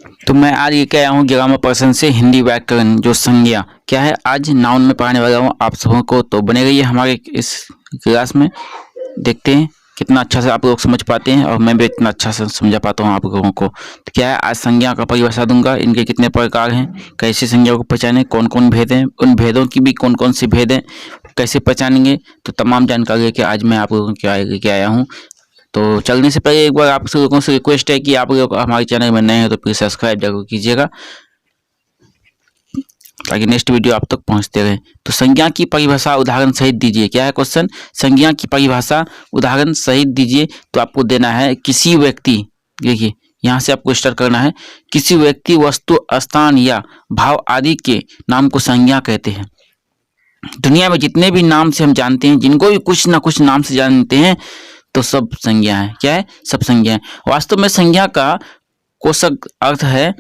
तो मैं आज ये क्या हूँ ग्रामर पर्सन से हिंदी व्याकरण जो संज्ञा क्या है आज नाउन में पढ़ाने वाला हूँ आप सबों को। तो बने रहिए हमारे इस क्लास में। देखते हैं कितना अच्छा से आप लोग समझ पाते हैं और मैं भी इतना अच्छा से समझा पाता हूँ आप लोगों को। तो क्या है आज संज्ञा का परिभाषा दूंगा, इनके कितने प्रकार हैं, कैसे संज्ञा को पहचाने, कौन कौन भेद हैं, उन भेदों की भी कौन कौन से भेद हैं, कैसे पहचानेंगे। तो तमाम जानकारी लेके आज मैं आप लोगों के लेके आया हूँ। तो चलने से पहले एक बार आप लोगों से रिक्वेस्ट है कि आप लोग हमारे चैनल में नए हैं तो प्लीज़ सब्सक्राइब जरूर कीजिएगा ताकि नेक्स्ट वीडियो आप तक पहुंचते रहे। तो संज्ञा की परिभाषा उदाहरण सहित दीजिए। क्या है क्वेश्चन, संज्ञा की परिभाषा उदाहरण सहित दीजिए। तो आपको देना है किसी व्यक्ति, देखिए यहाँ से आपको स्टार्ट करना है, किसी व्यक्ति वस्तु स्थान या भाव आदि के नाम को संज्ञा कहते हैं। दुनिया में जितने भी नाम से हम जानते हैं, जिनको भी कुछ ना कुछ नाम से जानते हैं, तो सब संज्ञा है। क्या है, सब संज्ञा है। वास्तव में संज्ञा का कोशक अर्थ है,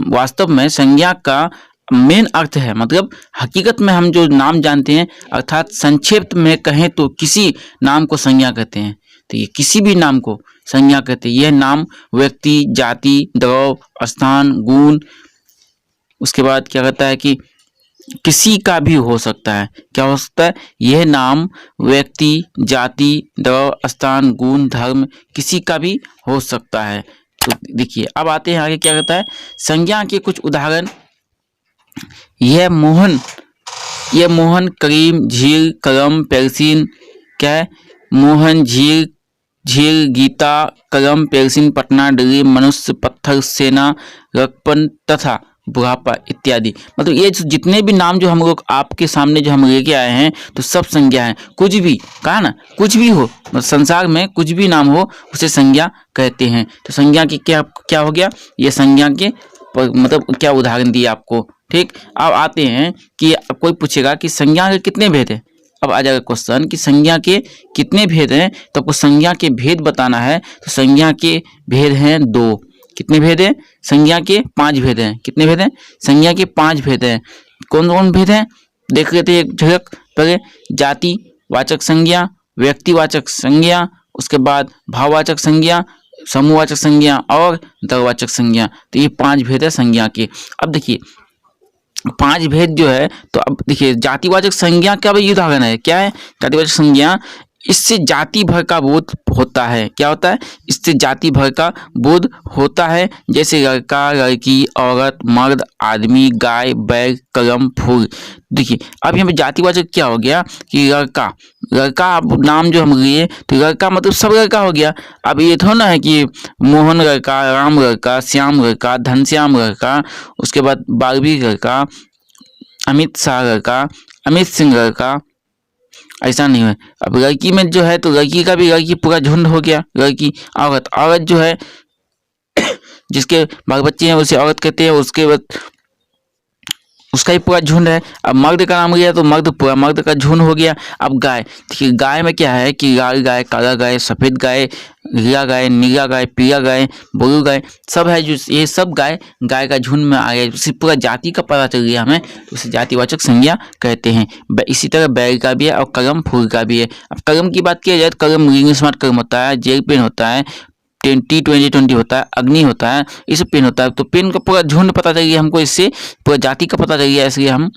वास्तव में संज्ञा का मेन अर्थ है, मतलब हकीकत में हम जो नाम जानते हैं, अर्थात संक्षिप्त में कहें तो किसी नाम को संज्ञा कहते हैं। तो ये किसी भी नाम को संज्ञा कहते हैं। यह नाम व्यक्ति, जाति, द्रव, स्थान, गुण, उसके बाद क्या कहता है कि किसी का भी हो सकता है। क्या हो सकता है, यह नाम व्यक्ति, जाति, द्रव, स्थान, गुण, धर्म किसी का भी हो सकता है। तो देखिए अब आते हैं आगे, क्या कहता है संज्ञा के कुछ उदाहरण। यह मोहन, करीम, झील, कलम, पेंसिल। क्या है, मोहन, झील, गीता, कलम, पेंसिल, पटना, दिल्ली, मनुष्य, पत्थर, सेना, रकपन तथा बुढ़ापा इत्यादि। मतलब ये जितने भी नाम जो हम लोग आपके सामने जो हम लेके आए हैं, तो सब संज्ञा है। कुछ भी कहा ना, कुछ भी हो, मतलब संसार में कुछ भी नाम हो उसे संज्ञा कहते हैं। तो संज्ञा की क्या हो गया, ये संज्ञा के मतलब क्या उदाहरण दिए आपको। ठीक, अब आते हैं कि कोई पूछेगा कि संज्ञा के कितने भेद हैं। अब आ जाएगा क्वेश्चन कि संज्ञा के कितने भेद हैं, तो आपको संज्ञा के भेद बताना है। तो संज्ञा के भेद हैं दो। कितने भेद हैं, संज्ञा के 5 भेद हैं। कितने भेद हैं, संज्ञा के 5 भेद हैं। कौन कौन भेद हैं, देख लेते हैं एक झलक। पहले जाति वाचक संज्ञा, व्यक्तिवाचक संज्ञा, उसके बाद भाववाचक संज्ञा, समूहवाचक संज्ञा और द्रव्यवाचक संज्ञा। तो ये 5 भेद है संज्ञा के। अब देखिए 5 भेद जो है, तो अब देखिए जातिवाचक संज्ञा का भी उदाहरण है। क्या है, जातिवाचक संज्ञा, इससे जाति भर का बोध होता है। क्या होता है, इससे जाति भर का बोध होता है। जैसे लड़का, लड़की, औरत, मर्द, आदमी, गाय, बैल, कलम, फूल। देखिए अब यहाँ पे जातिवाचक क्या हो गया कि लड़का नाम जो हम लिए, तो लड़का मतलब सब लड़का हो गया। अब ये थोड़ा ना है कि मोहन लड़का, राम लड़का, श्याम लड़का, घनश्याम लड़का, उसके बाद बारबी लड़का, अमित शाह लड़का, अमित सिंह लड़का, ऐसा नहीं है। अब लड़की में जो है, तो लड़की का भी लड़की पूरा झुंड हो गया। लड़की, औरत जो है जिसके बाल बच्चे हैं उसे औरत कहते हैं, उसके बाद उसका ही पूरा झुंड है। अब मर्द का नाम लिया तो पूरा मर्द का झुंड हो गया। अब गाय, देखिए गाय में क्या है कि लाल गाय, काला गाय, सफ़ेद गाय, नीला गाय, पीला गाय, ब्लू गाय, सब है। जो ये सब गाय का झुंड में आ गया, उसे पूरा जाति का पता चल गया हमें, तो उसे जातिवाचक संज्ञा कहते हैं। इसी तरह बैल का भी है और कलम फूल का भी है। अब कलम की बात किया जाए तो कलम रीडिंग स्मार्ट कलम होता है, जेल पेन होता है, T20 होता है, अग्नि होता है, ये सब पेन होता है। तो पेन का पूरा झुंड पता चल गया हमको, इससे पूरा जाति का पता चल गया, इसलिए हम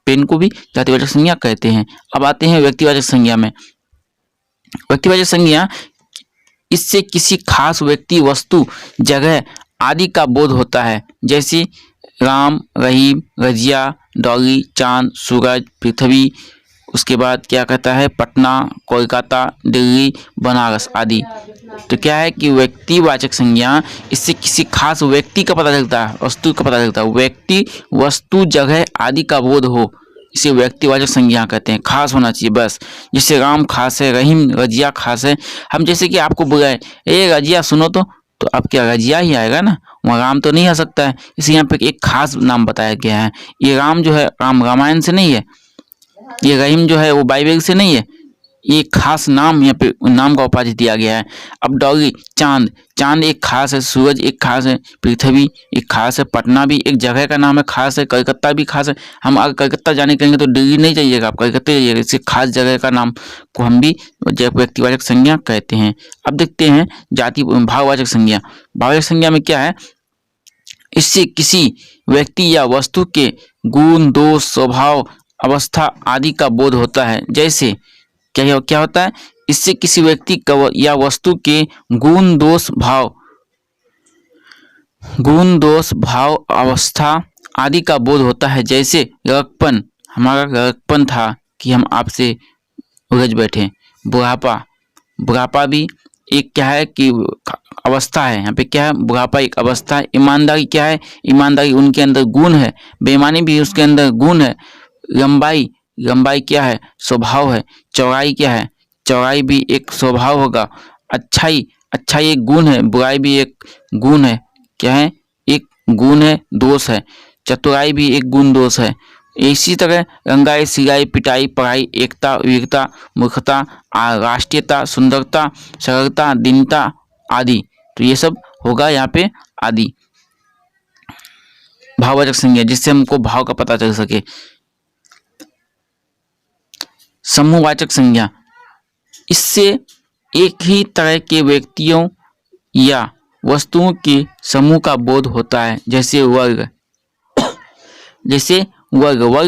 पेन को भी जातिवाचक संज्ञा कहते हैं। अब आते हैं व्यक्तिवाचक संज्ञा में। व्यक्तिवाचक संज्ञा, इससे किसी खास व्यक्ति, वस्तु, जगह आदि का बोध होता है। जैसे राम, रहीम, रजिया, डॉली, चांद, सूरज, पृथ्वी, उसके बाद क्या कहता है पटना, कोलकाता, दिल्ली, बनारस आदि। तो क्या है कि व्यक्तिवाचक संज्ञा, इससे किसी खास व्यक्ति का पता चलता है, वस्तु का पता चलता है। व्यक्ति, वस्तु, जगह आदि का बोध हो, इसे व्यक्तिवाचक संज्ञा कहते हैं। खास होना चाहिए बस। जैसे राम खास है, रहीम, रजिया खास है। हम जैसे कि आपको बुलाए, ए रजिया सुनो, तो अब क्या रजिया ही आएगा ना, वहाँ राम तो नहीं आ सकता है। इसलिए यहाँ पे एक खास नाम बताया गया है। ये राम जो है, राम रामायण से नहीं है, ये रहीम जो है वो बाइबल से नहीं है, ये खास नाम यहाँ पे नाम का उपाधि दिया गया है। अब डॉली, चांद एक खास है, सूरज एक खास है, पृथ्वी एक खास है, पटना भी एक जगह का नाम है, खास है, कलकत्ता भी खास है। हम अगर कलकत्ता जाने कहेंगे तो दिल्ली नहीं जाइएगा, आप कलकत्ता जाइएगा। इसे खास जगह का नाम को हम भी व्यक्तिवाचक संज्ञा कहते हैं। अब देखते हैं भाववाचक संज्ञा। भाववाचक संज्ञा में क्या है, इससे किसी व्यक्ति या वस्तु के गुण, दोष, स्वभाव, अवस्था आदि का बोध होता है। जैसे क्या होता है, इससे किसी व्यक्ति या वस्तु के गुण, दोष, भाव, अवस्था आदि का बोध होता है। जैसे लड़कपन, हमारा लड़कपन था कि हम आपसे उलझ बैठे। बुढ़ापा भी एक क्या है कि अवस्था है। यहाँ पे क्या है, बुढ़ापा एक अवस्था है। ईमानदारी क्या है, ईमानदारी उनके अंदर गुण है। बेईमानी भी उसके अंदर गुण है। लंबाई क्या है, स्वभाव है। चौड़ाई क्या है, चौड़ाई भी एक स्वभाव होगा। अच्छाई एक गुण है। बुराई भी एक गुण है। क्या है, एक गुण है, दोष है। चतुराई भी एक गुण, दोष है। इसी तरह रंगाई, सिलाई, पिटाई, पढ़ाई, एकता, वीरता, मूर्खता, राष्ट्रीयता, सुंदरता, सरलता, दीनता आदि। तो ये सब होगा यहाँ पे आदि भाववाचक संज्ञा, जिससे हमको भाव का पता चल सके। समूहवाचक संज्ञा, इससे एक ही तरह के व्यक्तियों या वस्तुओं के समूह का बोध होता है। जैसे वर्ग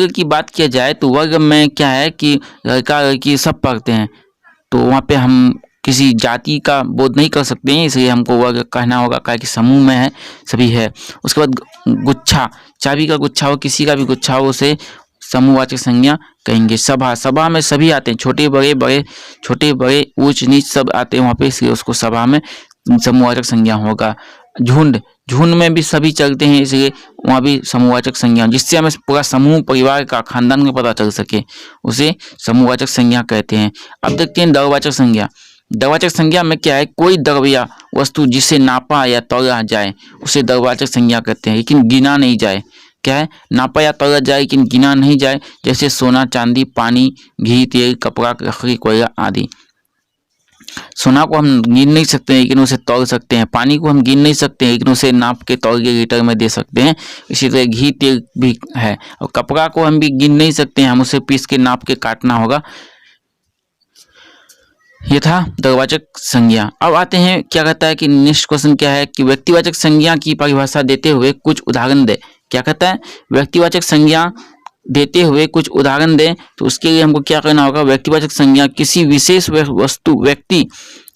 की बात किया जाए तो वर्ग में क्या है कि लड़का लड़की सब पढ़ते हैं, तो वहाँ पे हम किसी जाति का बोध नहीं कर सकते हैं, इसलिए हमको वर्ग कहना होगा, क्या कि समूह में है, सभी है। उसके बाद गुच्छा, चाबी का गुच्छा हो, किसी का भी गुच्छा हो, उसे समूहवाचक संज्ञा कहेंगे। सभा में सभी आते हैं, छोटे बड़े ऊंच नीच सब आते हैं वहाँ पे, इसलिए उसको सभा में समूहवाचक संज्ञा होगा। झुंड में भी सभी चलते हैं, इसलिए वहाँ भी समूहवाचक संज्ञा, जिससे हमें पूरा समूह, परिवार का, खानदान का पता चल सके, उसे समूहवाचक संज्ञा कहते हैं। अब देखते हैं द्रव्यवाचक संज्ञा। द्रव्यवाचक संज्ञा में क्या है, कोई द्रव्य या वस्तु जिसे नापा या तौला जाए उसे द्रव्यवाचक संज्ञा कहते हैं, लेकिन गिना नहीं जाए। क्या है, नापा या तौला जाए लेकिन गिना नहीं जाए। जैसे सोना, चांदी, पानी, घी, तेल, कपड़ा, लकड़ी, कोयला आदि। सोना को हम गिन नहीं सकते हैं, लेकिन उसे तौल सकते हैं। पानी को हम गिन नहीं सकते हैं, लेकिन उसे नाप के तौल के लीटर में दे सकते हैं। इसी तरह घी, तेल भी है। और कपड़ा को हम भी गिन नहीं सकते हैं, हम उसे पीस के नाप के काटना होगा। ये था द्रव्यवाचक संज्ञा। अब आते हैं, क्या कहता है कि नेक्स्ट क्वेश्चन क्या है कि व्यक्तिवाचक संज्ञा की परिभाषा देते हुए कुछ उदाहरण दे। क्या कहता है, व्यक्तिवाचक संज्ञा देते हुए कुछ उदाहरण दें। तो उसके लिए हमको क्या करना होगा, व्यक्तिवाचक संज्ञा किसी विशेष वस्तु, व्यक्ति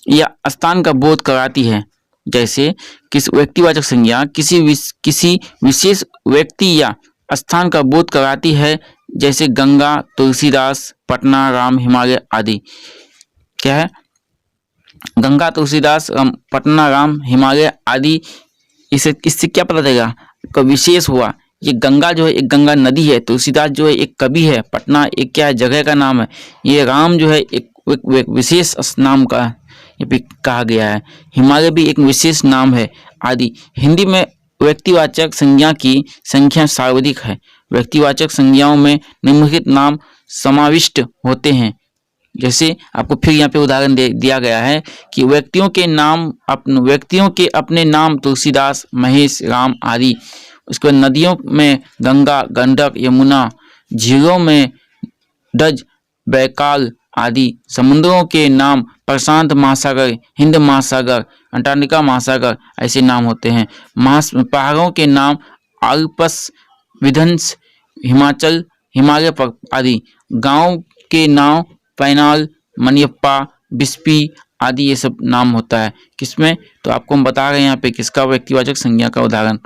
या स्थान का बोध कराती है। जैसे किस व्यक्तिवाचक संज्ञा किसी विशेष व्यक्ति या स्थान का बोध कराती है। जैसे गंगा, तुलसीदास, पटना, राम, हिमालय आदि। क्या है, गंगा, तुलसीदास, पटना, राम, हिमालय आदि। इससे क्या पता चलेगा, का विशेष हुआ। ये गंगा जो है एक गंगा नदी है, तुलसीदास जो है एक कवि है, पटना एक क्या है, जगह का नाम है, ये राम जो है एक विशेष नाम का ये भी कहा गया है, हिमालय भी एक विशेष नाम है आदि। हिंदी में व्यक्तिवाचक संज्ञा की संख्या सर्वाधिक है। व्यक्तिवाचक संज्ञाओं में निम्नलिखित नाम समाविष्ट होते हैं। जैसे आपको फिर यहाँ पे उदाहरण दिया गया है कि व्यक्तियों के अपने नाम तुलसीदास, महेश, राम आदि। उसके बाद नदियों में गंगा, गंडक, यमुना, झीलों में डज, बैकाल आदि। समुद्रों के नाम प्रशांत महासागर, हिंद महासागर, अंटार्कटिका महासागर, ऐसे नाम होते हैं। पहाड़ों के नाम आल्प्स, विंध्य, हिमाचल, हिमालय आदि। गांव के नाम पैनाल, मनियप्पा, बिस्पी आदि, ये सब नाम होता है किसमें, तो आपको हम बता रहे हैं यहाँ पे किसका व्यक्तिवाचक संज्ञा का उदाहरण।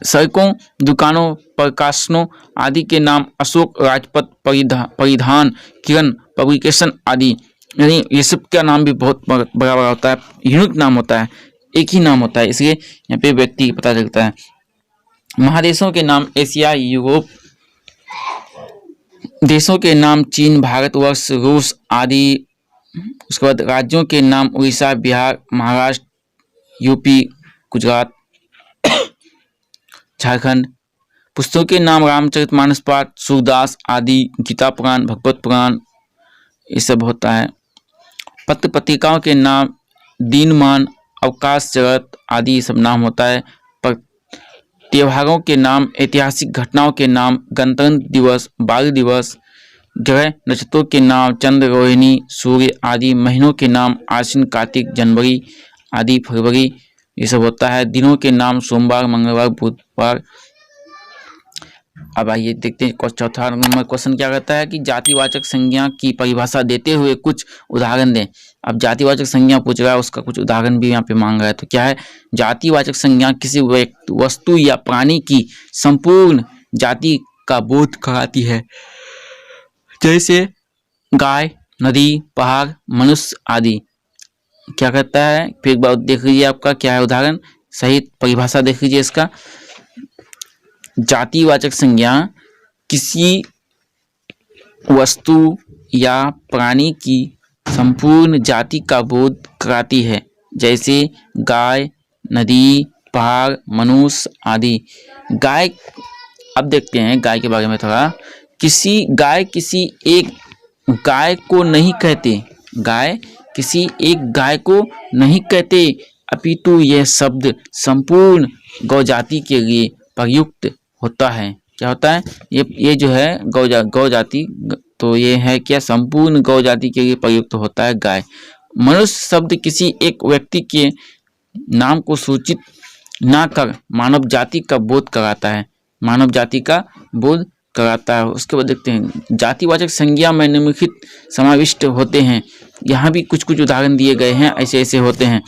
सड़कों, दुकानों, प्रकाशनों आदि के नाम अशोक, राजपथ, परिधान, किरण, पब्लिकेशन आदि। यानी ये सब का नाम भी बहुत बड़ा होता है, यूनिक नाम होता है, एक ही नाम होता है, इसलिए यहाँ पे व्यक्ति पता चलता है। महादेशों के नाम एशिया, यूरोप। देशों के नाम चीन, भारतवर्ष, रूस आदि। उसके बाद राज्यों के नाम उड़ीसा, बिहार, महाराष्ट्र, यूपी, गुजरात, झारखंड। पुस्तकों के नाम रामचरितमानस पाठ, सूरदास आदि, गीता पुराण, भगवत पुराण, ये सब होता है। पत्र पत्रिकाओं के नाम दीनमान, अवकाश जगत आदि, ये सब नाम होता है। त्योहारों के नाम, ऐतिहासिक घटनाओं के नाम गणतंत्र दिवस, बाल दिवस। ग्रह नक्षत्रों के नाम चंद्र, रोहिणी, सूर्य आदि। महीनों के नाम आश्विन, कार्तिक, जनवरी आदि, फरवरी। ये सब होता है। दिनों के नाम सोमवार, मंगलवार, बुधवार। अब आइए देखते हैं चौथा नंबर क्वेश्चन क्या कहता है कि जातिवाचक संज्ञा की परिभाषा देते हुए कुछ उदाहरण दें। अब जातिवाचक संज्ञा पूछ रहा है, उसका कुछ उदाहरण भी यहाँ पे मांग रहा है। तो क्या है, जातिवाचक संज्ञा किसी वस्तु या प्राणी की संपूर्ण जाति का बोध कराती है, जैसे गाय, नदी, पहाड़, मनुष्य आदि। क्या कहता है, फिर एक बार देख लीजिए आपका क्या है उदाहरण, सही परिभाषा देख लीजिए इसका। जातिवाचक संज्ञा किसी वस्तु या प्राणी की संपूर्ण जाति का बोध कराती है, जैसे गाय, नदी, पहाड़, मनुष्य आदि। गाय, अब देखते हैं गाय के बारे में थोड़ा। गाय किसी एक गाय को नहीं कहते, गाय किसी एक गाय को नहीं कहते, अपितु यह शब्द संपूर्ण गौ जाति के लिए प्रयुक्त होता है। क्या होता है, ये जो है गौ जाति, तो ये है क्या, संपूर्ण गौ जाति के लिए प्रयुक्त होता है गाय। मनुष्य शब्द किसी एक व्यक्ति के नाम को सूचित ना कर मानव जाति का बोध कराता है, मानव जाति का बोध कराता है। उसके बाद देखते हैं जातिवाचक संज्ञा में निम्नलिखित समाविष्ट होते हैं। यहाँ भी कुछ कुछ उदाहरण दिए गए हैं, ऐसे ऐसे होते हैं।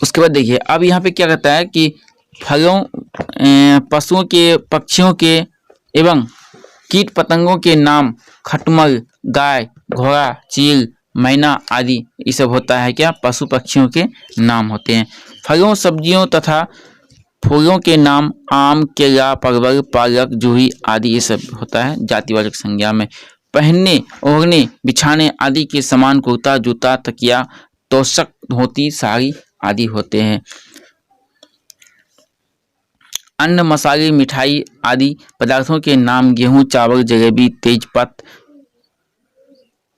उसके बाद देखिए अब यहाँ पे क्या कहता है कि फलों, पशुओं के, पक्षियों के एवं कीट पतंगों के नाम खटमल, गाय, घोड़ा, चील, मैना आदि, ये सब होता है क्या, पशु पक्षियों के नाम होते हैं। फलों, सब्जियों तथा फूलों के नाम आम, केला, परवल, पालक, जूही आदि, ये सब होता है जातिवाचक संज्ञा में। पहनने, ओढ़ने, बिछाने आदि के समान कुर्ता, जूता, तकिया, तोशक, धोती, साड़ी आदि होते हैं। अन्न, मसाले, मिठाई आदि पदार्थों के नाम गेहूं, चावल, जलेबी, तेजपत्ता,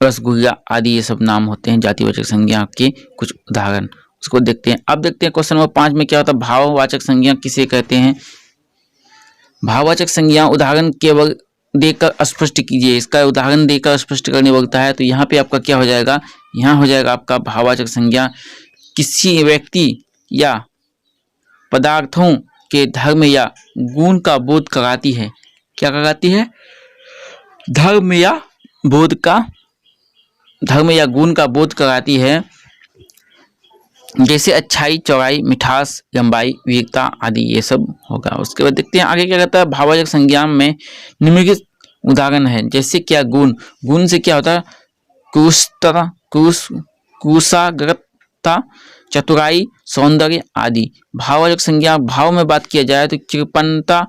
रसगुल्ला आदि, ये सब नाम होते हैं जातिवाचक संज्ञा के कुछ उदाहरण। उसको देखते हैं। अब देखते हैं क्वेश्चन नंबर 5 में क्या होता है, भाववाचक संज्ञा किसे कहते हैं। भाववाचक संज्ञा उदाहरण केवल देकर स्पष्ट कीजिए, इसका उदाहरण देकर स्पष्ट करने बोलता है। तो यहाँ पे आपका क्या हो जाएगा, यहाँ हो जाएगा आपका भाववाचक संज्ञा किसी व्यक्ति या पदार्थों के धर्म या गुण का बोध कराती है। क्या कराती है, धर्म या गुण का बोध कराती है, जैसे अच्छाई, चौड़ाई, मिठास, लंबाई, वीरता आदि, ये सब होगा। उसके बाद देखते हैं आगे क्या कहता है, भाववाचक संज्ञा में निम्नलिखित उदाहरण है, जैसे क्या, गुण से क्या होता है, कुशलता, कुशाग्रता, चतुराई, सौंदर्य आदि। भाववाचक संज्ञा भाव में बात किया जाए तो कृपणता,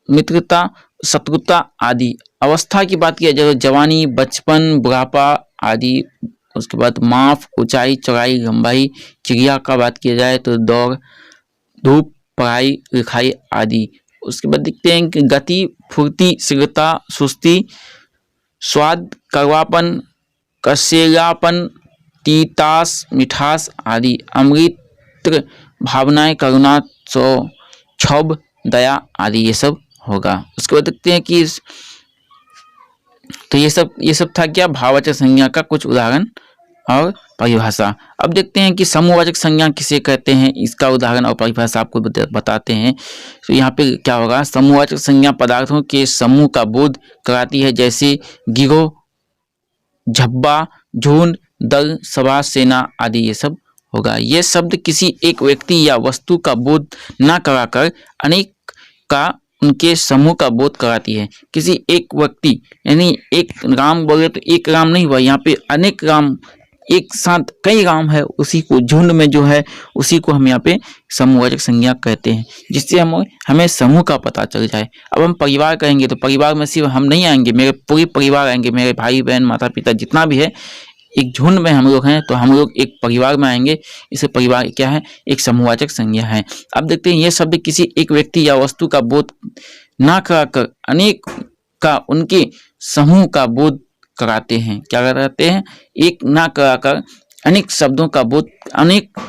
मित्रता, शत्रुता आदि। अवस्था की बात किया जाए तो जवानी, बचपन, बुढ़ापा आदि। उसके बाद माप, ऊंचाई, चौड़ाई, लंबाई। क्रिया का बात किया जाए तो दौड़, धूप, पढ़ाई, लिखाई आदि। उसके बाद देखते हैं कि गति, फुर्ती, शीघ्रता, सुस्ती, स्वाद, कड़वापन, कसेलापन, तीतास, मिठास आदि। अमृत, भावनाएं, करुणा, क्षोभ, दया आदि, ये सब होगा। उसके बाद देखते हैं कि तो ये सब था क्या, भाववाचक संज्ञा का कुछ उदाहरण और परिभाषा। अब देखते हैं कि समूहवाचक संज्ञा किसे कहते हैं, इसका उदाहरण और परिभाषा आपको बताते हैं। तो यहाँ पे क्या होगा, समूहवाचक संज्ञा पदार्थों के समूह का बोध कराती है, जैसे गिरोह, झब्बा, झुंड, दल, सभा, सेना आदि, ये सब होगा। ये शब्द किसी एक व्यक्ति या वस्तु का बोध न कराकर अनेक का, उनके समूह का बोध कराती है। किसी एक व्यक्ति, यानी एक राम बोले तो एक राम नहीं हुआ, यहाँ पे अनेक राम, एक साथ कई राम है, उसी को झुंड में जो है उसी को हम यहाँ पे समूहवाचक संज्ञा कहते हैं, जिससे हमें समूह का पता चल जाए। अब हम परिवार कहेंगे तो परिवार में सिर्फ हम नहीं आएंगे, मेरे पूरे परिवार आएंगे, मेरे भाई बहन, माता पिता जितना भी है, एक झुंड में हम लोग हैं, तो हम लोग एक परिवार में आएंगे। इसे परिवार क्या है, एक समूहवाचक संज्ञा है। अब देखते हैं, यह शब्द किसी एक व्यक्ति या वस्तु का बोध ना कराकर अनेक का, उनके समूह का बोध कराते हैं। क्या कराते हैं, एक ना कराकर अनेक शब्दों का बोध, अनेक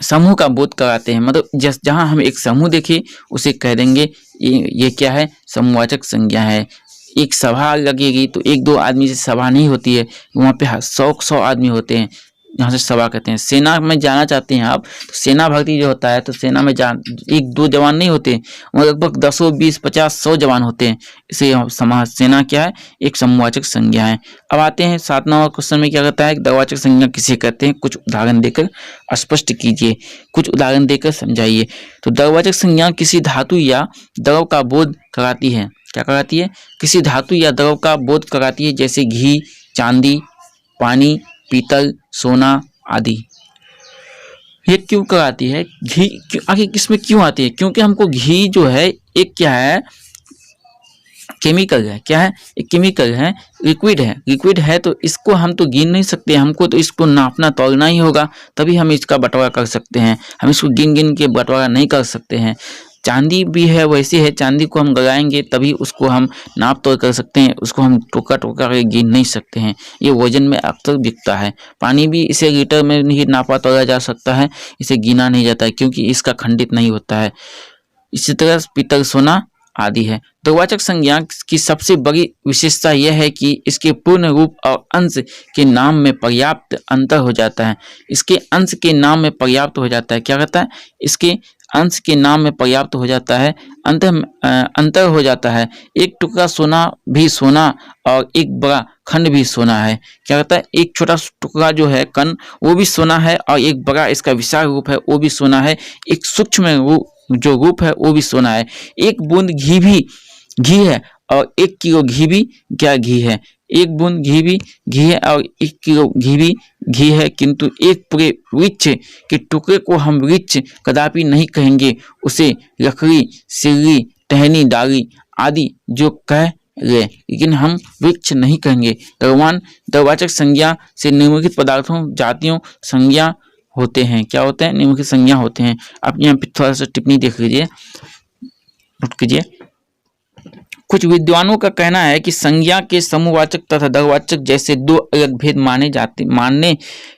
समूह का बोध कराते हैं। मतलब जहाँ हम एक समूह देखें उसे कह देंगे ये क्या है, समूहवाचक संज्ञा है। एक सभा लगेगी तो एक दो आदमी से सभा नहीं होती है, वहाँ पे 100 आदमी होते हैं, यहाँ से सभा कहते हैं। सेना में जाना चाहते हैं आप, तो सेना भर्ती जो होता है, तो सेना में एक दो जवान नहीं होते, वो लगभग 10, 20, 50, 100 जवान होते हैं। इसे समाज सेना क्या है, एक समूहवाचक संज्ञा है। अब आते हैं 7 नंबर क्वेश्चन में क्या कहता है, द्रवाचक संज्ञा किसे कहते हैं, कुछ उदाहरण देकर स्पष्ट कीजिए, कुछ उदाहरण देकर समझाइए। तो द्रवाचक संज्ञा किसी धातु या द्रव का बोध कराती है। क्या कराती है, किसी धातु या द्रव का बोध कराती है, जैसे घी, चांदी, पानी, पीतल, सोना आदि। ये क्यों कराती है, घी आखिर किसमें क्यों आती है, क्योंकि हमको घी जो है एक क्या है, केमिकल है। क्या है, एक केमिकल है, लिक्विड है। लिक्विड है तो इसको हम तो गिन नहीं सकते, हमको तो इसको नापना तोलना ही होगा, तभी हम इसका बंटवारा कर सकते हैं। हम इसको गिन गिन के बंटवारा नहीं कर सकते हैं। चांदी भी है वैसे है, चांदी को हम गलाएंगे तभी उसको हम नाप तोल कर सकते हैं, उसको हम टुकड़ा टुकड़ा करके गिन नहीं सकते हैं, ये वजन में अक्सर बिकता है। पानी भी इसे लीटर में नहीं नापा तोला जा सकता है, इसे गिना नहीं जाता है क्योंकि इसका खंडित नहीं होता है। इसी तरह पीतल, सोना आदि है। द्रवाचक संज्ञा की सबसे बड़ी विशेषता यह है कि इसके पूर्ण रूप और अंश के नाम में पर्याप्त अंतर हो जाता है। इसके अंश के नाम में पर्याप्त हो जाता है, क्या कहता है, इसके अंश के नाम में पर्याप्त हो जाता है, अंतर हो जाता है। एक टुकड़ा सोना भी सोना और एक बड़ा खंड भी सोना है। क्या कहता है, एक छोटा टुकड़ा जो है कण वो भी सोना है और एक बड़ा इसका विशाल रूप है वो भी सोना है। एक सूक्ष्म जो रूप है वो भी सोना है। एक बूंद घी भी घी है और 1 किलो घी भी क्या घी है। एक बूंद घी भी घी है और 1 किलो घी भी घी है, किंतु एक पूरे वृक्ष के टुकड़े को हम वृक्ष कदापि नहीं कहेंगे, उसे लकड़ी, सिल्ली, टहनी, डाली आदि जो कह ले, लेकिन हम वृक्ष नहीं कहेंगे। द्रवाचक संज्ञा से निम्नलिखित पदार्थों, जातियों संज्ञा होते हैं। क्या होते हैं, निम्नलिखित संज्ञा होते हैं। आप यहाँ पे थोड़ा सा टिप्पणी देख लीजिए, नोट कीजिए। कुछ विद्वानों का कहना है कि संज्ञा के समूहवाचक तथा द्रवाचक जैसे दो अलग भेद मानने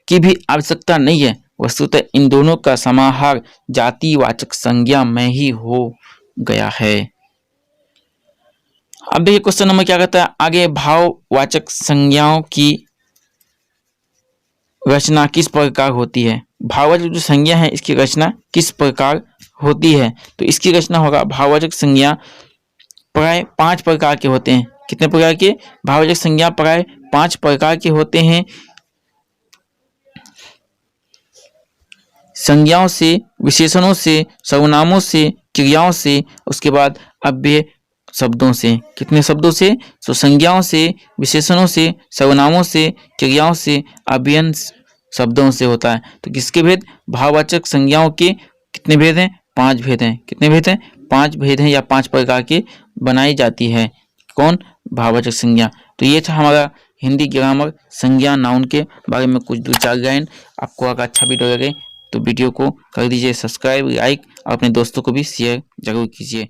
की भी आवश्यकता नहीं है। वस्तुतः इन दोनों का समाहार जातिवाचक संज्ञा में ही हो गया है। अब देखिए क्वेश्चन नंबर क्या कहता है आगे, भाववाचक संज्ञाओं की रचना किस प्रकार होती है। भाववाचक जो संज्ञा है इसकी रचना किस प्रकार होती है, तो इसकी रचना होगा, भाववाचक संज्ञा प्राय 5 प्रकार के होते हैं। कितने प्रकार के, भाववाचक संज्ञा प्राय 5 प्रकार के होते हैं। संज्ञाओं से, विशेषणों से, सर्वनामों से, क्रियाओं से, उसके बाद अव्यय शब्दों से। कितने शब्दों से, तो संज्ञाओं से, विशेषणों से, सर्वनामों से, क्रियाओं से, अव्यय शब्दों से होता है। तो किसके भेद, भाववाचक संज्ञाओं के कितने भेद हैं, 5 भेद हैं। कितने भेद हैं, 5 भेद हैं या 5 प्रकार के बनाई जाती है। कौन, भाववाचक संज्ञा। तो ये था हमारा हिंदी ग्रामर संज्ञा नाउन के बारे में कुछ 2-4 लाइन। आपको अगर अच्छा वीडियो लगे तो वीडियो को कर दीजिए सब्सक्राइब, लाइक और अपने दोस्तों को भी शेयर जरूर कीजिए।